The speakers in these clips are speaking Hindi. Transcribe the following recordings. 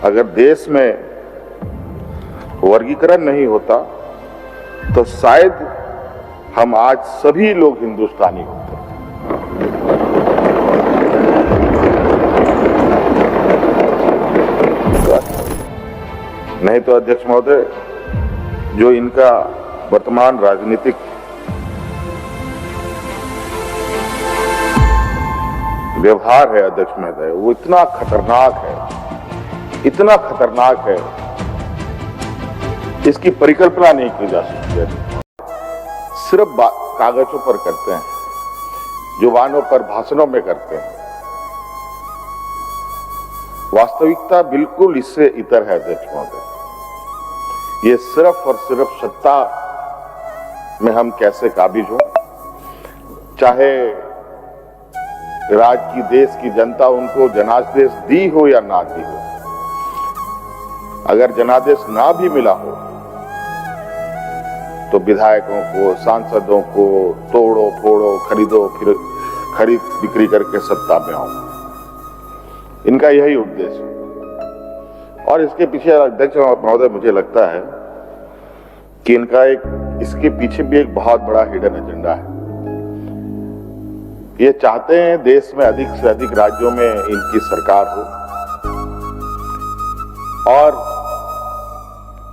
अगर देश में वर्गीकरण नहीं होता तो शायद हम आज सभी लोग हिंदुस्तानी होते। नहीं तो अध्यक्ष महोदय, जो इनका वर्तमान राजनीतिक व्यवहार है अध्यक्ष महोदय, वो इतना खतरनाक है, इसकी परिकल्पना नहीं की जा सकती है। सिर्फ कागजों पर करते हैं, जुबानों पर, भाषणों में करते हैं। वास्तविकता बिल्कुल इससे इतर है अध्यक्ष महोदय। ये सिर्फ और सिर्फ सत्ता में हम कैसे काबिज हो, चाहे राज्य की, देश की जनता उनको जनादेश दी हो या ना दी हो। अगर जनादेश ना भी मिला हो तो विधायकों को, सांसदों को तोड़ो फोड़ो, खरीदो, फिर खरीद बिक्री करके सत्ता में आओ। इनका यही उद्देश्य है। और इसके पीछे अध्यक्ष महोदय मुझे लगता है कि इसके पीछे भी एक बहुत बड़ा हिडन एजेंडा है। ये चाहते हैं देश में अधिक से अधिक राज्यों में इनकी सरकार हो और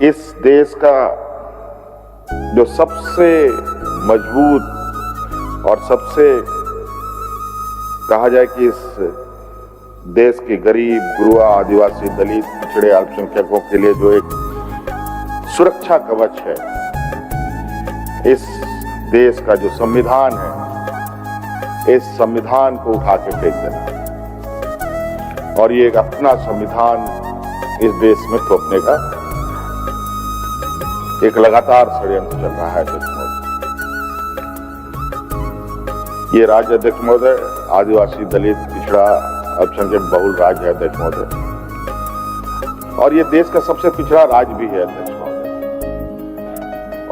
इस देश का जो सबसे मजबूत और सबसे कहा जाए कि इस देश के गरीब, गुरुआ, आदिवासी, दलित, पिछड़े, अल्पसंख्यकों के लिए जो एक सुरक्षा कवच है, इस देश का जो संविधान है, इस संविधान को उठा के फेंक देना और ये एक अपना संविधान इस देश में थोपने का एक लगातार षड्यंत्र चल रहा है अध्यक्ष महोदय। ये राज्य अध्यक्ष महोदय आदिवासी, दलित, पिछड़ा, अल्पसंख्यक बहुल राज्य है अध्यक्ष महोदय, और ये देश का सबसे पिछड़ा राज्य भी है अध्यक्ष महोदय।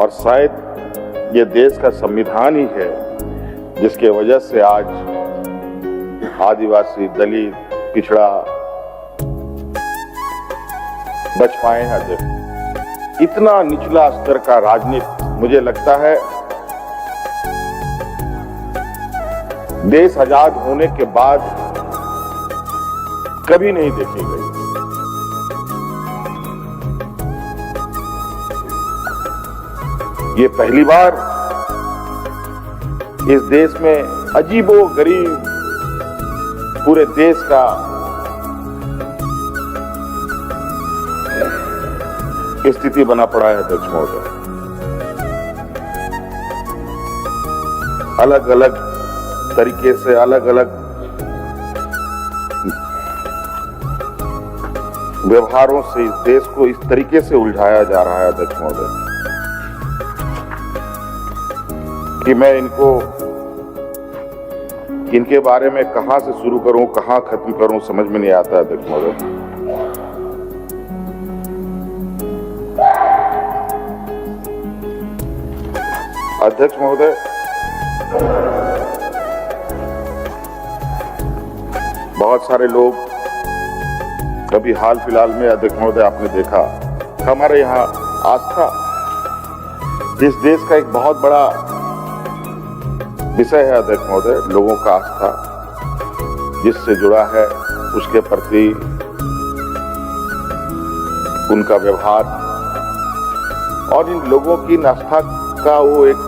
और शायद ये देश का संविधान ही है जिसके वजह से आज आदिवासी, दलित, पिछड़ा बच पाए हैं अध्यक्ष। इतना निचला स्तर का राजनीति मुझे लगता है देश आजाद होने के बाद कभी नहीं देखी गई। ये पहली बार इस देश में अजीबो गरीब पूरे देश का स्थिति बना पड़ा है अध्यक्ष महोदय। अलग अलग तरीके से, अलग अलग व्यवहारों से इस देश को इस तरीके से उलझाया जा रहा है अध्यक्ष महोदय कि मैं इनके बारे में कहां से शुरू करूं, कहां खत्म करूं, समझ में नहीं आता अध्यक्ष महोदय। अध्यक्ष महोदय, बहुत सारे लोग अभी हाल फिलहाल में अध्यक्ष महोदय आपने देखा, हमारे यहाँ आस्था इस देश का एक बहुत बड़ा विषय है अध्यक्ष महोदय। लोगों का आस्था जिससे जुड़ा है, उसके प्रति उनका व्यवहार और इन लोगों की आस्था का वो एक,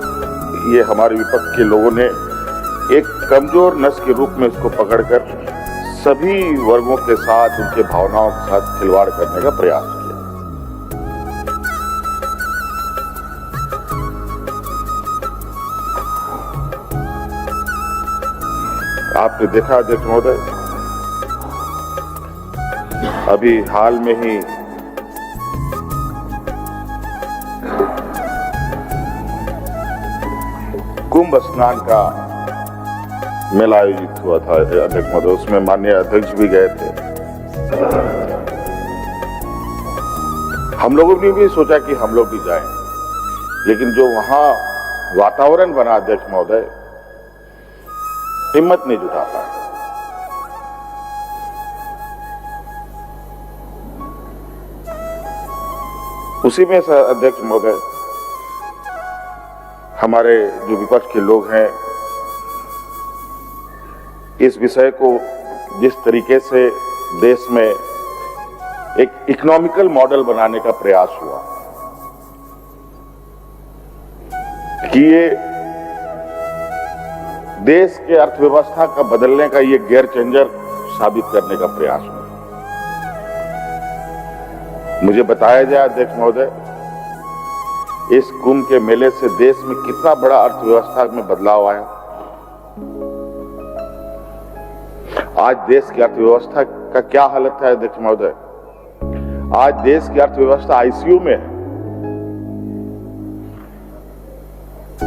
ये हमारे विपक्ष के लोगों ने एक कमजोर नस के रूप में इसको पकड़कर सभी वर्गों के साथ, उनके भावनाओं के साथ खिलवाड़ करने का प्रयास किया। आपने देखा अध्यक्ष महोदय, अभी हाल में ही कुंभ स्नान का मेला आयोजित हुआ था अध्यक्ष महोदय, उसमें माननीय अध्यक्ष भी गए थे। हम लोगों ने भी सोचा कि हम लोग भी जाएं, लेकिन जो वहां वातावरण बना अध्यक्ष महोदय, हिम्मत नहीं जुटा पाए। उसी में से अध्यक्ष महोदय, हमारे जो विपक्ष के लोग हैं, इस विषय को जिस तरीके से देश में एक इकोनॉमिकल मॉडल बनाने का प्रयास हुआ कि ये देश के अर्थव्यवस्था का बदलने का ये गेयर चेंजर साबित करने का प्रयास हुआ। मुझे बताया जाए अध्यक्ष महोदय, इस कुंभ के मेले से देश में कितना बड़ा अर्थव्यवस्था में बदलाव आया। आज देश की अर्थव्यवस्था का क्या हालत है अध्यक्ष महोदय? आज देश की अर्थव्यवस्था आईसीयू में है।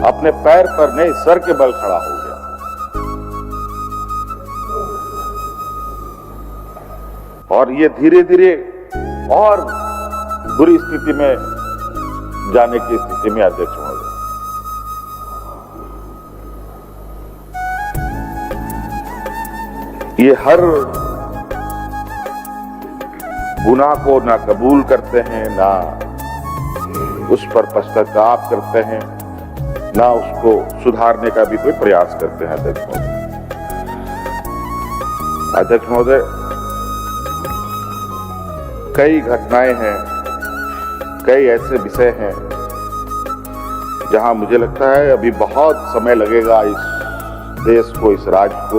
अपने पैर पर नहीं, सर के बल खड़ा हो गया। और ये धीरे धीरे और बुरी स्थिति में जाने की स्थिति में अध्यक्ष महोदय। ये हर गुनाह को ना कबूल करते हैं, ना उस पर पश्चाताप करते हैं, ना उसको सुधारने का भी कोई प्रयास करते हैं अध्यक्ष महोदय। अध्यक्ष महोदय, कई घटनाएं हैं, कई ऐसे विषय हैं जहां मुझे लगता है अभी बहुत समय लगेगा इस देश को, इस राज्य को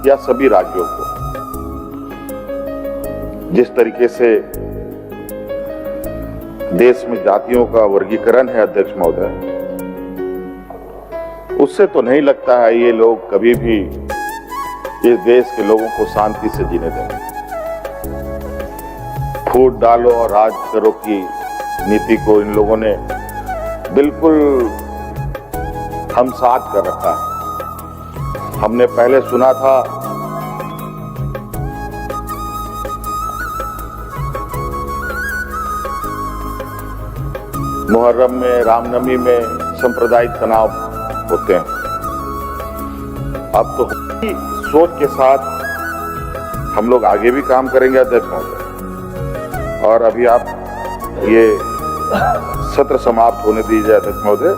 या सभी राज्यों को। जिस तरीके से देश में जातियों का वर्गीकरण है अध्यक्ष महोदय, उससे तो नहीं लगता है ये लोग कभी भी इस देश के लोगों को शांति से जीने देंगे। फूट डालो और राज करो की नीति को इन लोगों ने बिल्कुल हमसात कर रखा है। हमने पहले सुना था मुहर्रम में, रामनवमी में सांप्रदायिक तनाव होते हैं। अब तो सोच के साथ हम लोग आगे भी काम करेंगे अध्यक्ष महोदय। और अभी आप ये सत्र समाप्त होने दीजिए अध्यक्ष महोदय।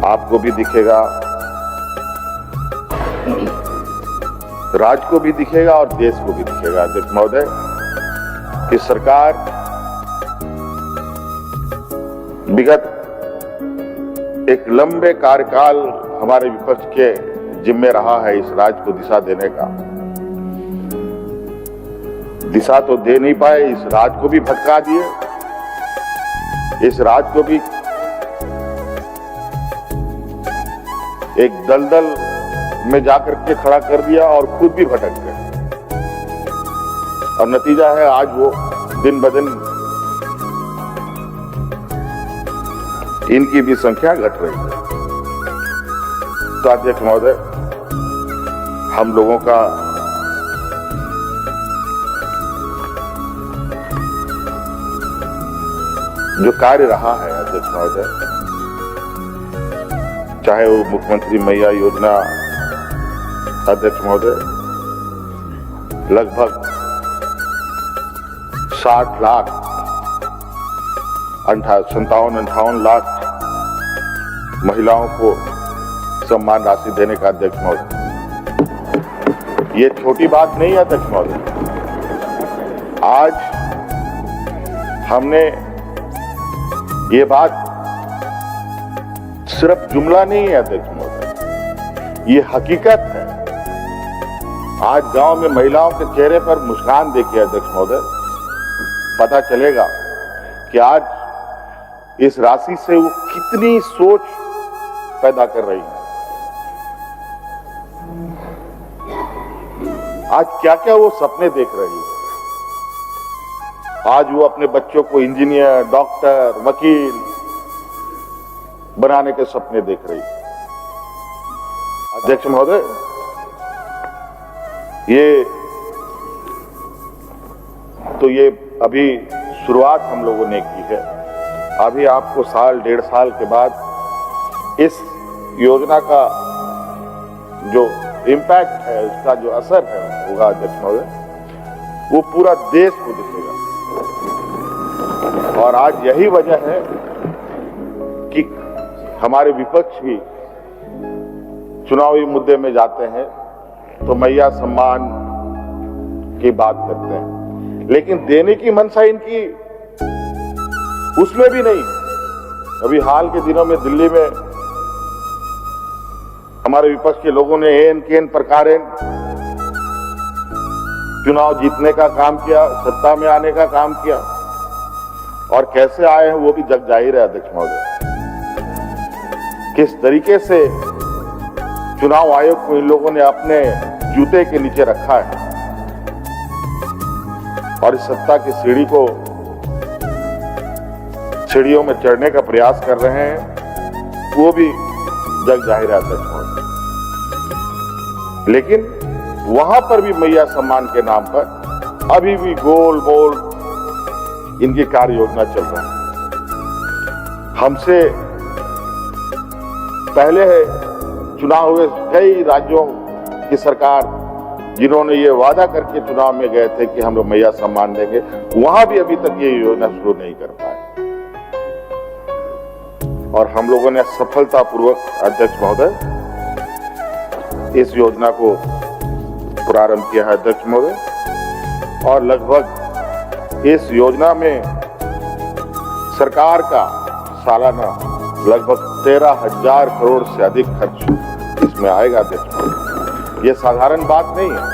आपको भी दिखेगा, राज्य को भी दिखेगा और देश को भी दिखेगा अध्यक्ष महोदय कि सरकार विगत एक लंबे कार्यकाल हमारे विपक्ष के जिम्मे रहा है इस राज्य को दिशा देने का। दिशा तो दे नहीं पाए, इस राज्य को भी भटका दिए, इस राज्य को भी एक दलदल में जाकर के खड़ा कर दिया और खुद भी भटक गए। और नतीजा है आज वो दिन ब दिन इनकी भी संख्या घट रही है। तो अध्यक्ष महोदय, हम लोगों का जो कार्य रहा है अध्यक्ष महोदय, चाहे वो मुख्यमंत्री मैया योजना अध्यक्ष महोदय, लगभग 60 लाख 57-58 लाख महिलाओं को सम्मान राशि देने का अध्यक्ष महोदय, ये छोटी बात नहीं है अध्यक्ष महोदय। आज हमने ये बात सिर्फ जुमला नहीं है अध्यक्ष महोदय, ये हकीकत है। आज गांव में महिलाओं के चेहरे पर मुस्कान देखिए अध्यक्ष महोदय, पता चलेगा कि आज इस राशि से वो कितनी सोच पैदा कर रही है। आज क्या क्या वो सपने देख रही है। आज वो अपने बच्चों को इंजीनियर, डॉक्टर, वकील बनाने के सपने देख रही है। अध्यक्ष महोदय, ये अभी शुरुआत हम लोगों ने की है। अभी आपको साल 1.5 साल के बाद इस योजना का जो इम्पैक्ट है, उसका जो असर है होगा अध्यक्ष महोदय, वो पूरा देश को दिखेगा। और आज यही वजह है कि हमारे विपक्ष भी चुनावी मुद्दे में जाते हैं तो मैया सम्मान की बात करते हैं, लेकिन देने की मनसा इनकी उसमें भी नहीं। अभी हाल के दिनों में दिल्ली में हमारे विपक्ष के लोगों ने एन केन प्रकार चुनाव जीतने का काम किया, सत्ता में आने का काम किया, और कैसे आए हैं वो भी जग जाहिर है अध्यक्ष महोदय। किस तरीके से चुनाव आयोग को इन लोगों ने अपने जूते के नीचे रखा है और इस सत्ता की सीढ़ी को सीढ़ियों में चढ़ने का प्रयास कर रहे हैं, वो भी जग जाहिर है अध्यक्ष महोदय। लेकिन वहां पर भी मैया सम्मान के नाम पर अभी भी गोल मोल इनकी कार्य योजना चल रहा है। हमसे पहले चुनाव हुए कई राज्यों की सरकार जिन्होंने ये वादा करके चुनाव में गए थे कि हम लोग मैया सम्मान देंगे, वहां भी अभी तक ये योजना शुरू नहीं कर पाए। और हम लोगों ने सफलतापूर्वक अध्यक्ष महोदय इस योजना को प्रारंभ किया है अध्यक्ष महोदय, और लगभग इस योजना में सरकार का सालाना लगभग 13,000 करोड़ से अधिक खर्च इसमें आएगा अध्यक्ष महोदय। ये साधारण बात नहीं है।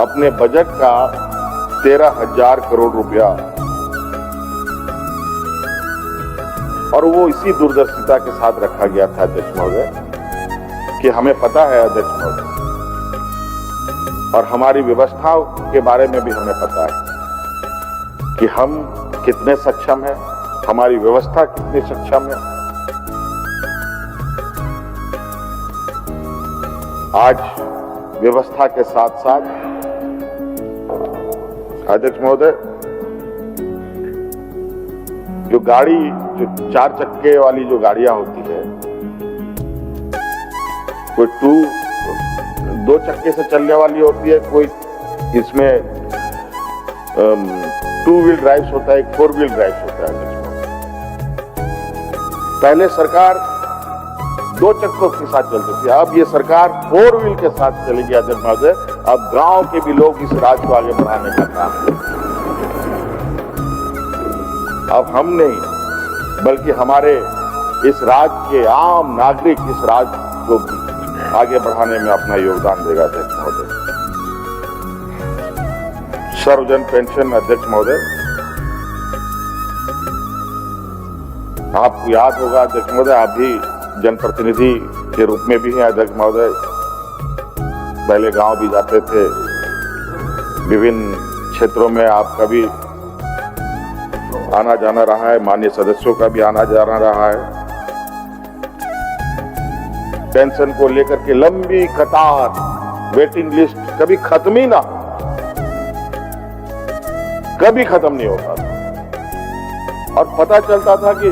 अपने बजट का 13,000 करोड़ रुपया, और वो इसी दूरदर्शिता के साथ रखा गया था अध्यक्ष महोदय कि हमें पता है अध्यक्ष महोदय, और हमारी व्यवस्थाओं के बारे में भी हमें पता है कि हम कितने सक्षम हैं, हमारी व्यवस्था कितनी सक्षम है। आज व्यवस्था के साथ साथ अध्यक्ष महोदय जो 4 चक्के वाली जो गाड़ियां होती है, कोई 2 चक्के से चलने वाली होती है, कोई इसमें 2 व्हील ड्राइव्स होता है, एक 4 व्हील ड्राइव्स होता है। पहले सरकार 2 चक्कों के साथ चलती थी, अब ये सरकार 4 व्हील के साथ चलेगी अध्यक्ष महोदय। अब गांव के भी लोग इस राज्य को आगे बढ़ाने का काम करें। अब हम नहीं बल्कि हमारे इस राज्य के आम नागरिक इस राज्य को आगे बढ़ाने में अपना योगदान देगा अध्यक्ष महोदय। सर्वजन पेंशन अध्यक्ष महोदय, आपको याद होगा अध्यक्ष महोदय, आप भी जनप्रतिनिधि के रूप में भी हैं अध्यक्ष महोदय। पहले गांव भी जाते थे, विभिन्न क्षेत्रों में आपका भी आना जाना रहा है, माननीय सदस्यों का भी आना जाना रहा है। पेंशन को लेकर के लंबी कतार, वेटिंग लिस्ट कभी खत्म ही ना, कभी खत्म नहीं होता था। और पता चलता था कि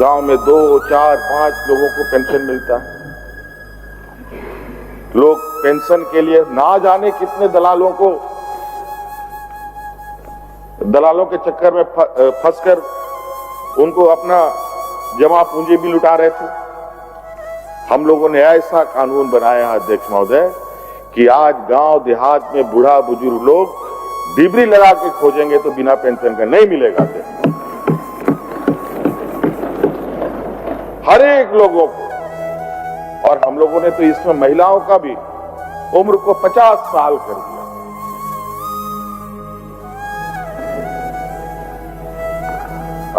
गांव में 2, 4, 5 लोगों को पेंशन मिलता है। लोग पेंशन के लिए ना जाने कितने दलालों के चक्कर में फंसकर उनको अपना जमा पूंजी भी लुटा रहे थे। हम लोगों ने ऐसा कानून बनाया है अध्यक्ष महोदय कि आज गांव देहात में बूढ़ा बुजुर्ग लोग डिबरी लगा के खोजेंगे तो बिना पेंशन का नहीं मिलेगा हर एक लोगों को। और हम लोगों ने तो इसमें महिलाओं का भी उम्र को 50 साल कर दिया।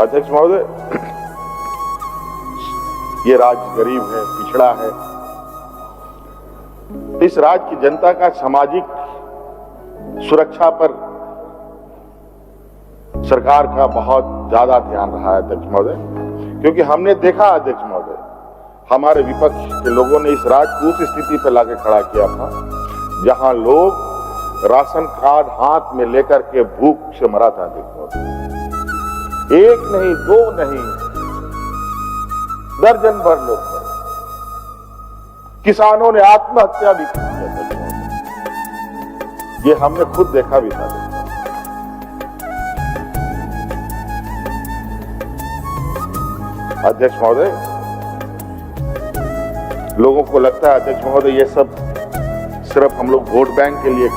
अध्यक्ष महोदय, ये राज्य गरीब है, पिछड़ा है। इस राज्य की जनता का सामाजिक सुरक्षा पर सरकार का बहुत ज्यादा ध्यान रहा है अध्यक्ष महोदय, क्योंकि हमने देखा अध्यक्ष महोदय, हमारे विपक्ष के लोगों ने इस राज्य को उस स्थिति पर लाके खड़ा किया था जहां लोग राशन कार्ड हाथ में लेकर के भूख से मरा था अध्यक्ष महोदय। 1 नहीं, 2 नहीं, दर्जन भर लोग। किसानों ने आत्महत्या भी की। ये हमने खुद देखा भी था। अध्यक्ष महोदय, लोगों को लगता है अध्यक्ष महोदय ये सब सिर्फ हम लोग वोट बैंक के लिए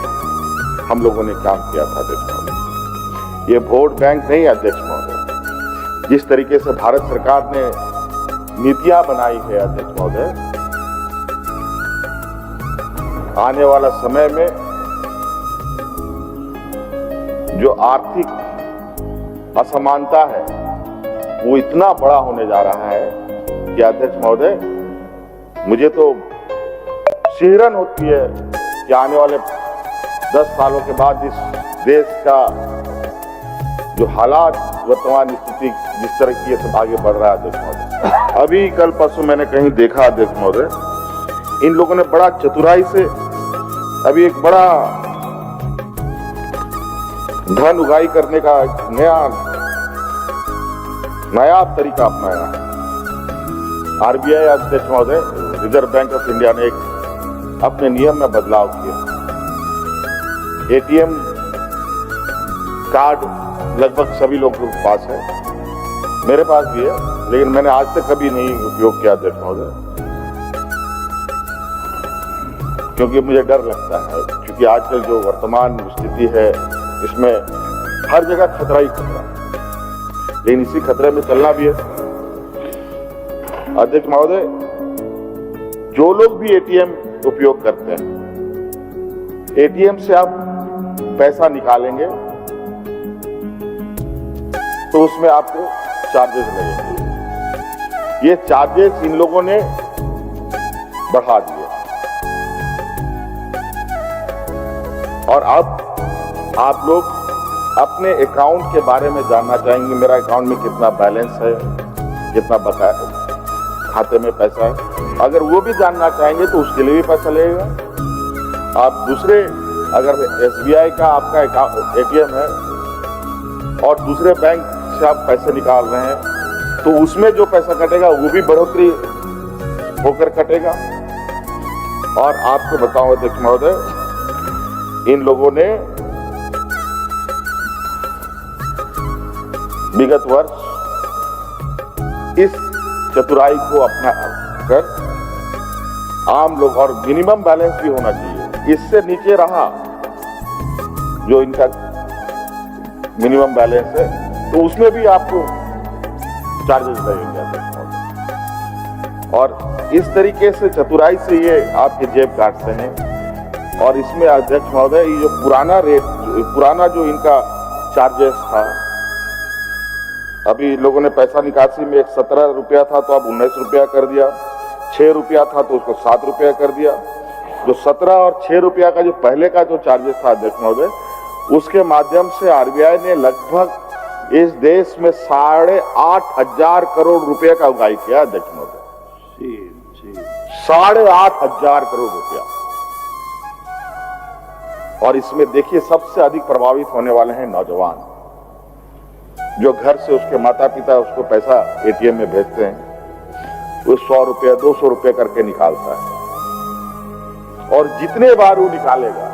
हम लोगों ने काम किया था। अध्यक्ष महोदय, ये वोट बैंक नहीं अध्यक्ष महोदय। जिस तरीके से भारत सरकार ने नीतियां बनाई है अध्यक्ष महोदय, आने वाला समय में जो आर्थिक असमानता है वो इतना बड़ा होने जा रहा है कि अध्यक्ष महोदय मुझे तो सिहरन होती है कि आने वाले 10 सालों के बाद इस देश का जो हालात, वर्तमान स्थिति जिस तरह की सब आगे बढ़ रहा है अध्यक्ष महोदय। अभी कल परसों मैंने कहीं देखा अध्यक्ष महोदय, इन लोगों ने बड़ा चतुराई से अभी एक बड़ा धन उगाही करने का नया तरीका अपनाया है। आरबीआई अध्यक्ष महोदय, रिजर्व बैंक ऑफ इंडिया ने एक अपने नियम में बदलाव किया। एटीएम कार्ड लगभग सभी लोगों के पास है, मेरे पास भी है, लेकिन मैंने आज तक कभी नहीं उपयोग किया अध्यक्ष महोदय, क्योंकि मुझे डर लगता है। क्योंकि आजकल जो वर्तमान स्थिति है इसमें हर जगह खतरा ही खतरा, लेकिन इसी खतरे में चलना भी है। अध्यक्ष महोदय, जो लोग भी एटीएम उपयोग करते हैं, एटीएम से आप पैसा निकालेंगे तो उसमें आपको चार्जेस लगेंगे। ये चार्जेस इन लोगों ने बढ़ा दिए और अब आप लोग अपने अकाउंट के बारे में जानना चाहेंगे, मेरा अकाउंट में कितना बैलेंस है, कितना बकाया खाते में पैसा है। अगर वो भी जानना चाहेंगे तो उसके लिए भी पैसा लगेगा। आप दूसरे, अगर एसबीआई का आपका एटीएम है और दूसरे बैंक से आप पैसे निकाल रहे हैं तो उसमें जो पैसा कटेगा वो भी बढ़ोतरी होकर कटेगा। और आपको बताऊं अध्यक्ष महोदय, इन लोगों ने विगत वर्ष इस चतुराई को अपना कर आम लोग, और मिनिमम बैलेंस भी होना चाहिए, इससे नीचे रहा जो इनका मिनिमम बैलेंस है तो उसमें भी आपको चार्जेस लगेंगे। और इस तरीके से चतुराई से ये आपके जेब काटते हैं। और इसमें अध्यक्ष महोदय, ये जो पुराना जो इनका चार्जेस था, अभी लोगों ने पैसा निकासी में एक 17 रुपया था तो अब 19 रुपया कर दिया, 6 रुपया था तो उसको 7 रुपया कर दिया। जो 17 और 6 रुपया का जो पहले का जो चार्जेस था अध्यक्ष महोदय, उसके माध्यम से आरबीआई ने लगभग इस देश में 8,500 करोड़ रुपए का उगाही किया अध्यक्ष महोदय, 8,500 करोड़ रुपया। और इसमें देखिए सबसे अधिक प्रभावित होने वाले हैं नौजवान, जो घर से उसके माता पिता उसको पैसा एटीएम में भेजते हैं, वो 100 रुपया 200 रुपया करके निकालता है और जितने बार वो निकालेगा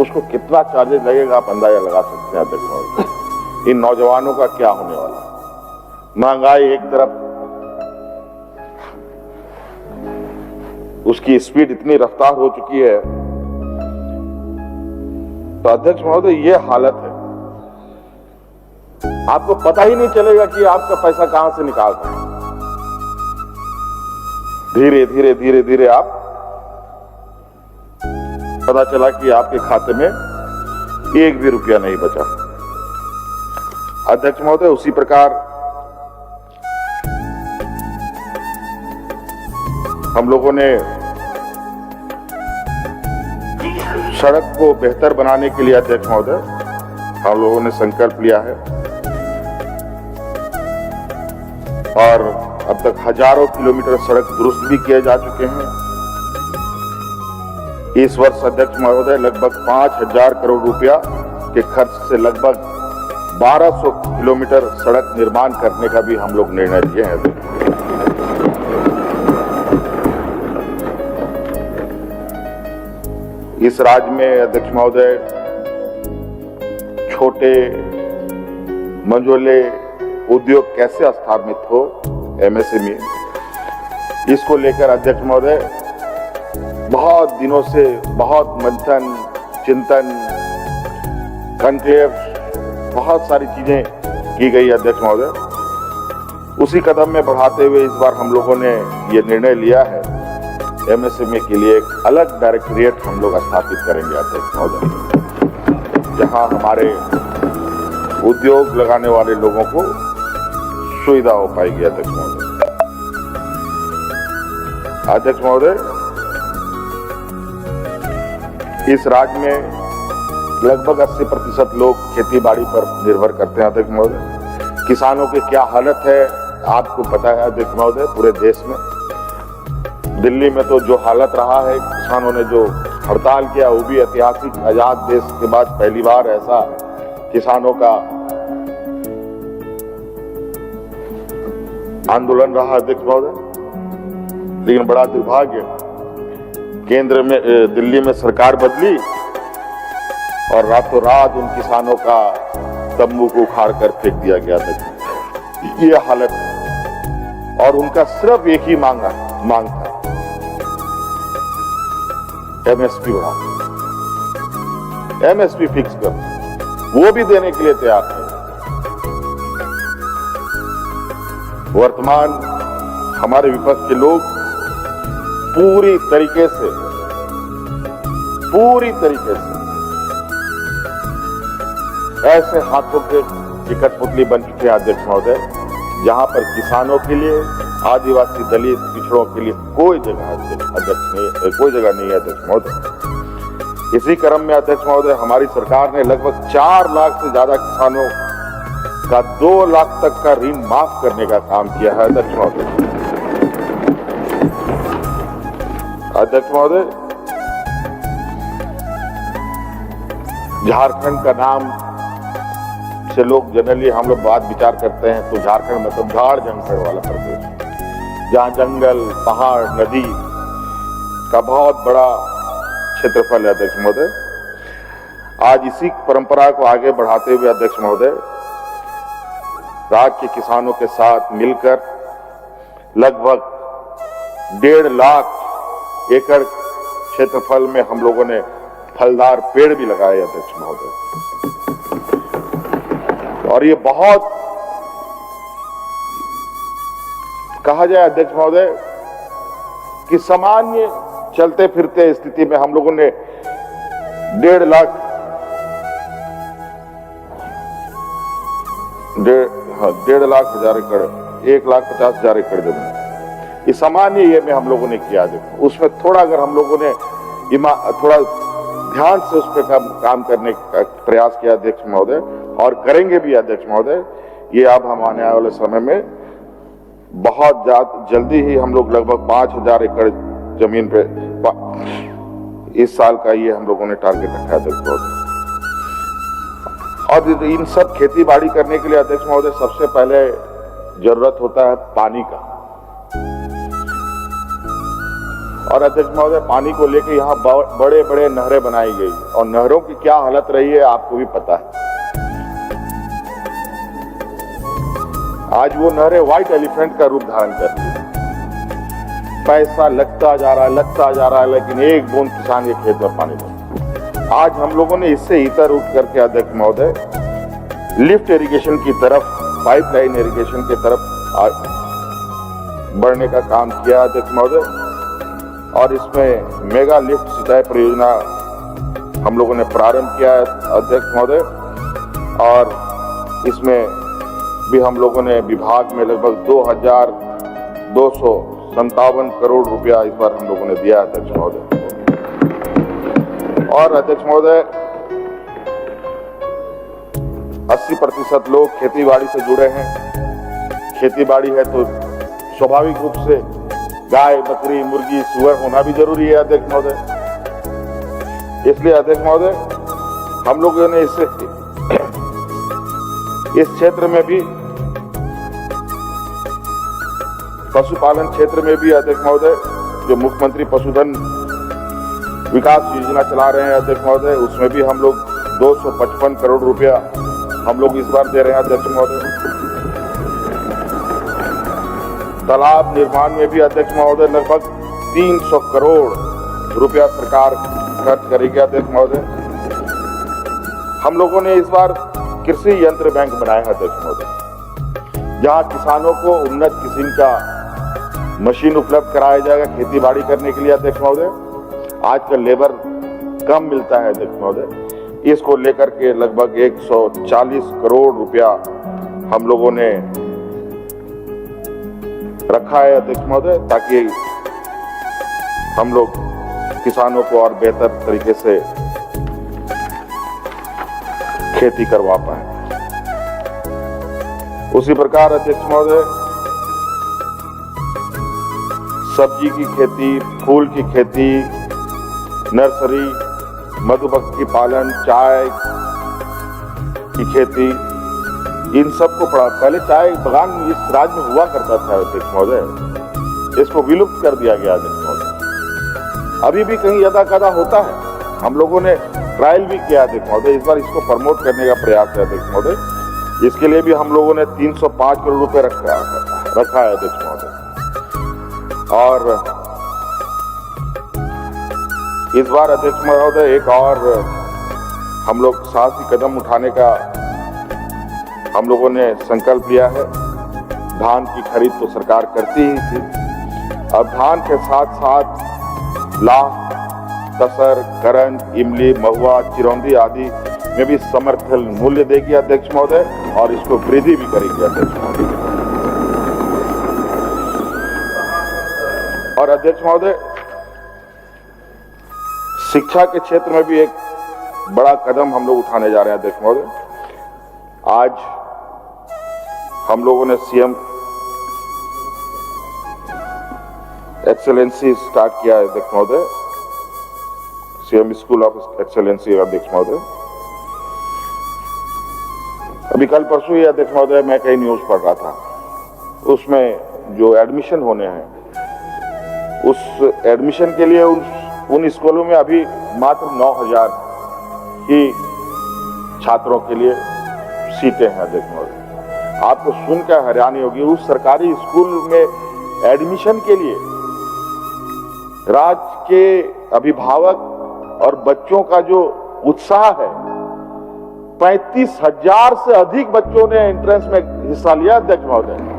उसको कितना चार्जेस लगेगा आप अंदाजा लगा सकते हैं अध्यक्ष महोदय। इन नौजवानों का क्या होने वाला। महंगाई एक तरफ, उसकी स्पीड इतनी रफ्तार हो चुकी है, तो अध्यक्ष महोदय ये हालत है, आपको पता ही नहीं चलेगा कि आपका पैसा कहां से निकाल रहे हैं। धीरे धीरे धीरे धीरे आप पता चला कि आपके खाते में एक भी रुपया नहीं बचा। अध्यक्ष महोदय, उसी प्रकार हम लोगों ने सड़क को बेहतर बनाने के लिए अध्यक्ष महोदय हम लोगों ने संकल्प लिया है और अब तक हजारों किलोमीटर सड़क दुरुस्त भी किए जा चुके हैं। इस वर्ष अध्यक्ष महोदय लगभग 5,000 करोड़ रुपया के खर्च से लगभग 1,200 किलोमीटर सड़क निर्माण करने का भी हम लोग निर्णय लिए हैं। इस राज्य में अध्यक्ष महोदय छोटे मंझोले उद्योग कैसे स्थापित हो, एमएसएमई, इसको लेकर अध्यक्ष महोदय बहुत दिनों से बहुत मंथन, चिंतन, कॉन्क्लेव, बहुत सारी चीजें की गई अध्यक्ष महोदय। उसी कदम में बढ़ाते हुए इस बार हम लोगों ने ये निर्णय लिया है, एमएसएमई के लिए एक अलग डायरेक्टोरेट हम लोग स्थापित करेंगे अध्यक्ष महोदय, जहां हमारे उद्योग लगाने वाले लोगों को सुविधा हो पाएगी अध्यक्ष महोदय। अध्यक्ष महोदय, इस राज्य में लगभग 80% लोग खेती बाड़ी पर निर्भर करते हैं अध्यक्ष महोदय। किसानों की क्या हालत है आपको पता है अध्यक्ष महोदय, पूरे देश में। दिल्ली में तो जो हालत रहा है, किसानों ने जो हड़ताल किया, वो भी ऐतिहासिक, आजाद देश के बाद पहली बार ऐसा किसानों का आंदोलन रहा अध्यक्ष महोदय। लेकिन बड़ा दुर्भाग्य, केंद्र में दिल्ली में सरकार बदली और रातों रात उन किसानों का तंबू को उखाड़ कर फेंक दिया गया था। ये हालत है और उनका सिर्फ एक ही मांग था, एमएसपी बढ़ा, एमएसपी फिक्स कर, वो भी देने के लिए तैयार है। वर्तमान हमारे विपक्ष के लोग पूरी तरीके से ऐसे हाथों के कठपुतली बन चुके हैं अध्यक्ष महोदय, जहां पर किसानों के लिए, आदिवासी, दलित, पिछड़ों के लिए कोई जगह नहीं है अध्यक्ष महोदय। इसी क्रम में अध्यक्ष महोदय हमारी सरकार ने लगभग 4 लाख से ज्यादा किसानों का 2 लाख तक का ऋण माफ करने का काम किया है अध्यक्ष महोदय। अध्यक्ष महोदय, झारखंड का नाम से लोग जनरली हम लोग बात विचार करते हैं तो झारखंड मतलब झाड़ जंगल वाला प्रदेश, जहां जंगल, पहाड़, नदी का बहुत बड़ा क्षेत्रफल है अध्यक्ष महोदय। आज इसी परंपरा को आगे बढ़ाते हुए अध्यक्ष महोदय, राज्य के किसानों के साथ मिलकर लगभग 1.5 लाख एकड़ क्षेत्रफल में हम लोगों ने फलदार पेड़ भी लगाए अध्यक्ष महोदय। और ये बहुत कहा जाए अध्यक्ष महोदय कि सामान्य चलते फिरते स्थिति में हम लोगों ने 1.5 लाख 1.5 लाख हजार एकड़, 1,50,000 एकड़ जमीन, ये सामान्य ये में हम लोगों ने किया। देखो उसमें थोड़ा अगर हम लोगों ने थोड़ा ध्यान से उस पर काम करने का प्रयास किया अध्यक्ष महोदय, और करेंगे भी अध्यक्ष महोदय। ये अब हम आने वाले समय में बहुत जल्दी ही हम लोग लगभग 5,000 एकड़ जमीन पे इस साल का ये हम लोगों ने टारगेट रखा है अध्यक्ष महोदय। और इन सब खेती बाड़ी करने के लिए अध्यक्ष महोदय सबसे पहले जरूरत होता है पानी का। और अध्यक्ष महोदय, पानी को लेकर यहाँ बड़े बड़े नहरें बनाई गई और नहरों की क्या हालत रही है आपको भी पता है। आज वो नहरें व्हाइट एलिफेंट का रूप धारण करती है। पैसा लगता जा रहा है, लेकिन एक बूंद किसान के खेत में पानी नहीं। आज हम लोगों ने इससे इतर उठ करके अध्यक्ष महोदय लिफ्ट इरिगेशन की तरफ, पाइपलाइन इरिगेशन की तरफ बढ़ने का काम किया अध्यक्ष महोदय। और इसमें मेगा लिफ्ट सिंचाई परियोजना हम लोगों ने प्रारंभ किया है अध्यक्ष महोदय। और इसमें भी हम लोगों ने विभाग में लगभग 2,257 करोड़ रुपया इस बार हम लोगों ने दिया अध्यक्ष महोदय। और अध्यक्ष महोदय 80% लोग खेती बाड़ी से जुड़े हैं। खेती बाड़ी है तो स्वाभाविक रूप से गाय, बकरी, मुर्गी, सुअर होना भी जरूरी है अध्यक्ष महोदय। इसलिए अध्यक्ष महोदय हम लोगों ने इस क्षेत्र में भी, पशुपालन क्षेत्र में भी अध्यक्ष महोदय, जो मुख्यमंत्री पशुधन विकास योजना चला रहे हैं अध्यक्ष महोदय, उसमें भी हम लोग 255 करोड़ रुपया हम लोग इस बार दे रहे हैं अध्यक्ष महोदय। तालाब निर्माण में भी अध्यक्ष महोदय लगभग 300 करोड़ रुपया सरकार खर्च करेगी अध्यक्ष महोदय। हम लोगों ने इस बार कृषि यंत्र बैंक बनाया है अध्यक्ष महोदय, जहां किसानों को उन्नत किस्म का मशीन उपलब्ध कराया जाएगा खेती बाड़ी करने के लिए अध्यक्ष महोदय। आजकल लेबर कम मिलता है अध्यक्ष महोदय, इसको लेकर के लगभग 140 करोड़ रुपया हम लोगों ने रखा है अध्यक्ष महोदय, ताकि हम लोग किसानों को और बेहतर तरीके से खेती करवा पाए। उसी प्रकार अध्यक्ष महोदय सब्जी की खेती, फूल की खेती, नर्सरी, मधुमक्खी पालन, चाय की खेती, इन सब को पढ़ा। पहले चाय बागान इस राज्य में हुआ करता था अध्यक्ष महोदय, इसको विलुप्त कर दिया गया अध्यक्ष महोदय। अभी भी कहीं यदा कदा होता है, हम लोगों ने ट्रायल भी किया अध्यक्ष महोदय। इस बार इसको प्रमोट करने का प्रयास है अध्यक्ष महोदय। इसके लिए भी हम लोगों ने 305 करोड़ रुपए रखा है अध्यक्ष महोदय। और इस बार अध्यक्ष महोदय एक और हम लोग साहसी कदम उठाने का हम लोगों ने संकल्प लिया है। धान की खरीद तो सरकार करती ही थी, अब धान के साथ साथ लाख, तसर, करंज, इमली, महुआ, चिरौंधी आदि में भी समर्थन मूल्य देगी अध्यक्ष महोदय, और इसको वृद्धि भी करेगी अध्यक्ष महोदय। और अध्यक्ष महोदय शिक्षा के क्षेत्र में भी एक बड़ा कदम हम लोग उठाने जा रहे हैं अध्यक्ष महोदय। आज हम लोगों ने सीएम एक्सेलेंसी स्टार्ट किया है अध्यक्ष महोदय, सीएम स्कूल ऑफ एक्सेलेंसी अध्यक्ष महोदय। अभी कल परसों ही अध्यक्ष महोदय मैं कई न्यूज पढ़ रहा था, उसमें जो एडमिशन होने हैं, उस एडमिशन के लिए उन स्कूलों में अभी मात्र 9000 ही छात्रों के लिए सीटें हैं अध्यक्ष महोदय। आपको सुनकर हैरानी होगी, उस सरकारी स्कूल में एडमिशन के लिए राज्य के अभिभावक और बच्चों का जो उत्साह है, 35,000 से अधिक बच्चों ने एंट्रेंस में हिस्सा लिया अध्यक्ष महोदय।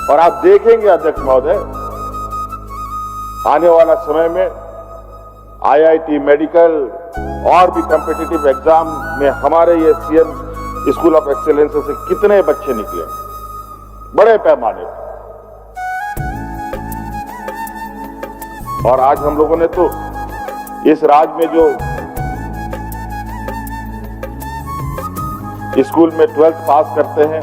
और आप देखेंगे अध्यक्ष महोदय, आने वाला समय में आईआईटी, मेडिकल और भी कॉम्पिटिटिव एग्जाम में हमारे ये सीएम स्कूल ऑफ एक्सेलेंस से कितने बच्चे निकले बड़े पैमाने पर। और आज हम लोगों ने तो इस राज्य में जो स्कूल में 12th पास करते हैं,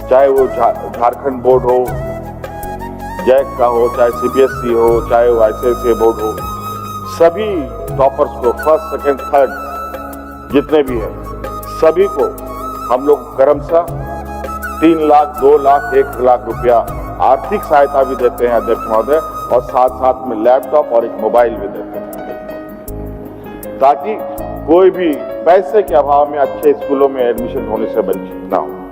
चाहे वो झारखंड बोर्ड हो, जैक का हो, चाहे सीबीएसई हो, चाहे वो आईसीएसई बोर्ड हो, सभी टॉपर्स को फर्स्ट, सेकंड, थर्ड जितने भी हैं, सभी को हम लोग क्रमशः 3 लाख, 2 लाख, 1 लाख रुपया आर्थिक सहायता भी देते हैं अध्यक्ष महोदय, और साथ साथ में लैपटॉप और एक मोबाइल भी देते हैं, ताकि कोई भी पैसे के अभाव में अच्छे स्कूलों में एडमिशन होने से वंचित ना हो।